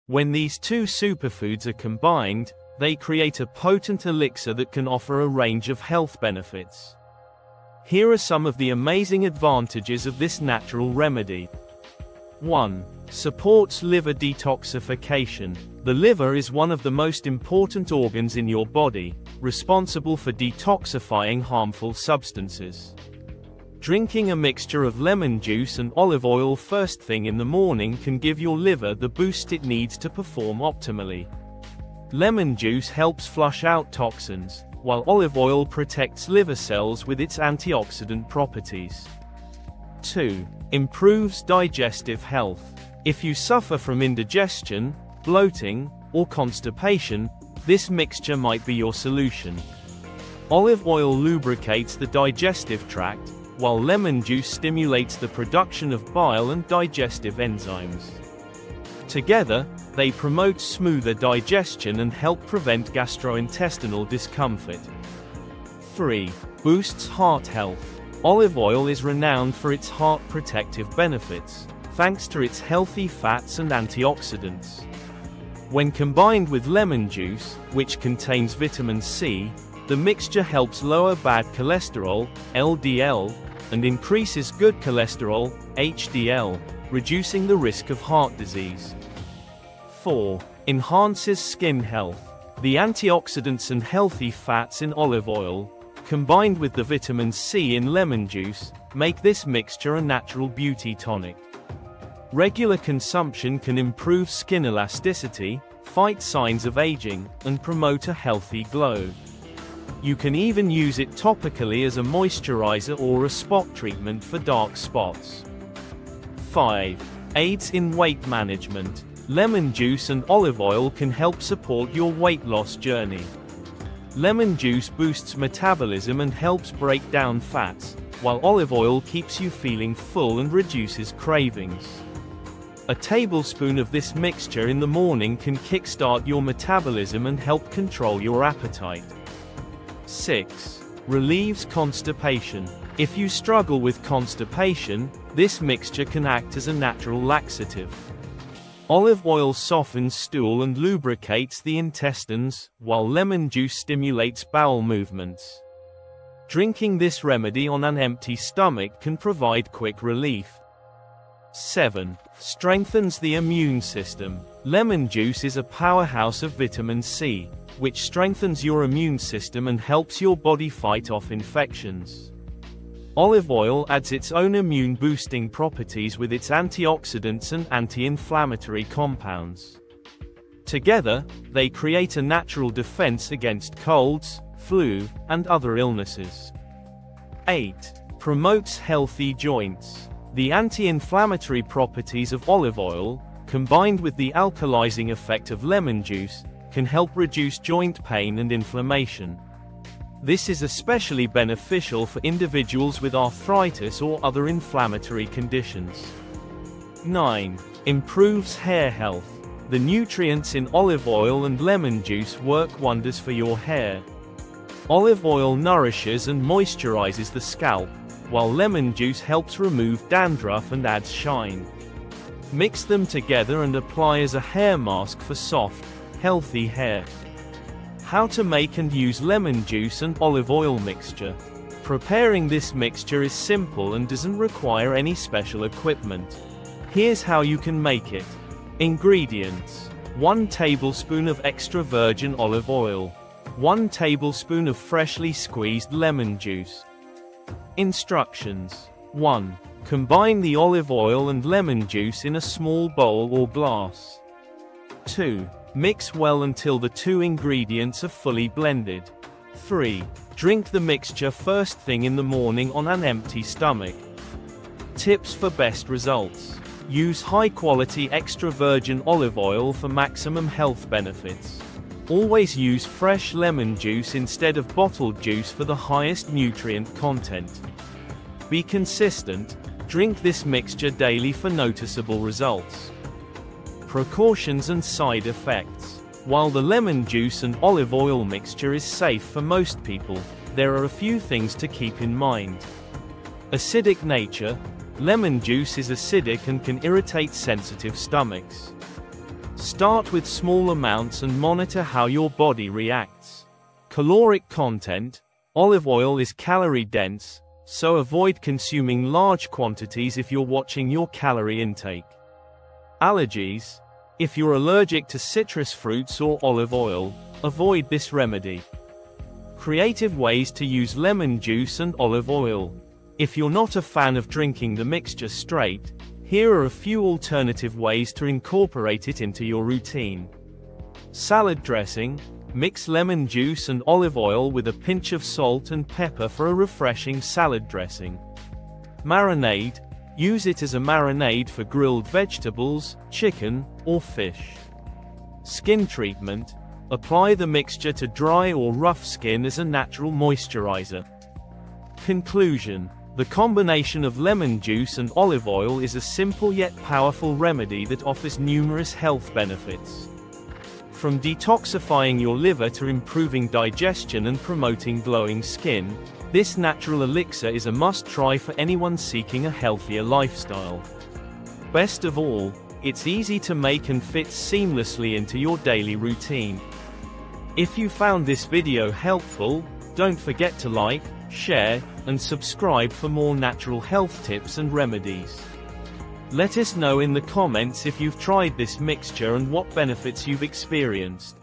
When these two superfoods are combined, they create a potent elixir that can offer a range of health benefits. Here are some of the amazing advantages of this natural remedy. 1. Supports liver detoxification. The liver is one of the most important organs in your body, responsible for detoxifying harmful substances. Drinking a mixture of lemon juice and olive oil first thing in the morning can give your liver the boost it needs to perform optimally. Lemon juice helps flush out toxins, while olive oil protects liver cells with its antioxidant properties. 2. Improves digestive health. If you suffer from indigestion, bloating, or constipation, this mixture might be your solution. Olive oil lubricates the digestive tract, while lemon juice stimulates the production of bile and digestive enzymes. Together, they promote smoother digestion and help prevent gastrointestinal discomfort. 3. Boosts heart health. Olive oil is renowned for its heart protective benefits, thanks to its healthy fats and antioxidants. When combined with lemon juice, which contains vitamin C, the mixture helps lower bad cholesterol, LDL, and increases good cholesterol, HDL, reducing the risk of heart disease. 4. Enhances skin health. The antioxidants and healthy fats in olive oil, combined with the vitamin C in lemon juice, make this mixture a natural beauty tonic. Regular consumption can improve skin elasticity, fight signs of aging, and promote a healthy glow. You can even use it topically as a moisturizer or a spot treatment for dark spots. 5. Aids in weight management. Lemon juice and olive oil can help support your weight loss journey. Lemon juice boosts metabolism and helps break down fats, while olive oil keeps you feeling full and reduces cravings. A tablespoon of this mixture in the morning can kickstart your metabolism and help control your appetite. 6. Relieves constipation. If you struggle with constipation, this mixture can act as a natural laxative. Olive oil softens stool and lubricates the intestines, while lemon juice stimulates bowel movements. Drinking this remedy on an empty stomach can provide quick relief. 7. Strengthens the immune system. Lemon juice is a powerhouse of vitamin C, which strengthens your immune system and helps your body fight off infections. Olive oil adds its own immune-boosting properties with its antioxidants and anti-inflammatory compounds. Together, they create a natural defense against colds, flu, and other illnesses. 8. Promotes healthy joints. The anti-inflammatory properties of olive oil, combined with the alkalizing effect of lemon juice, can help reduce joint pain and inflammation. This is especially beneficial for individuals with arthritis or other inflammatory conditions. 9. Improves hair health. The nutrients in olive oil and lemon juice work wonders for your hair. Olive oil nourishes and moisturizes the scalp, while lemon juice helps remove dandruff and adds shine. Mix them together and apply as a hair mask for soft, healthy hair. How to make and use lemon juice and olive oil mixture. Preparing this mixture is simple and doesn't require any special equipment. Here's how you can make it. Ingredients: 1 tablespoon of extra virgin olive oil, 1 tablespoon of freshly squeezed lemon juice. Instructions: 1. Combine the olive oil and lemon juice in a small bowl or glass. 2. Mix well until the 2 ingredients are fully blended. 3. Drink the mixture first thing in the morning on an empty stomach. Tips for best results: use high-quality extra virgin olive oil for maximum health benefits. Always use fresh lemon juice instead of bottled juice for the highest nutrient content. Be consistent. Drink this mixture daily for noticeable results. Precautions and side effects. While the lemon juice and olive oil mixture is safe for most people, there are a few things to keep in mind. Acidic nature. Lemon juice is acidic and can irritate sensitive stomachs. Start with small amounts and monitor how your body reacts. Caloric content: olive oil is calorie-dense, so avoid consuming large quantities if you're watching your calorie intake. Allergies: if you're allergic to citrus fruits or olive oil, avoid this remedy. Creative ways to use lemon juice and olive oil. If you're not a fan of drinking the mixture straight, here are a few alternative ways to incorporate it into your routine. Salad dressing: mix lemon juice and olive oil with a pinch of salt and pepper for a refreshing salad dressing. Marinade: use it as a marinade for grilled vegetables, chicken, or fish. Skin treatment: apply the mixture to dry or rough skin as a natural moisturizer. Conclusion: the combination of lemon juice and olive oil is a simple yet powerful remedy that offers numerous health benefits. From detoxifying your liver to improving digestion and promoting glowing skin, this natural elixir is a must-try for anyone seeking a healthier lifestyle. Best of all, it's easy to make and fits seamlessly into your daily routine. If you found this video helpful, don't forget to like, share, and subscribe for more natural health tips and remedies. Let us know in the comments if you've tried this mixture and what benefits you've experienced.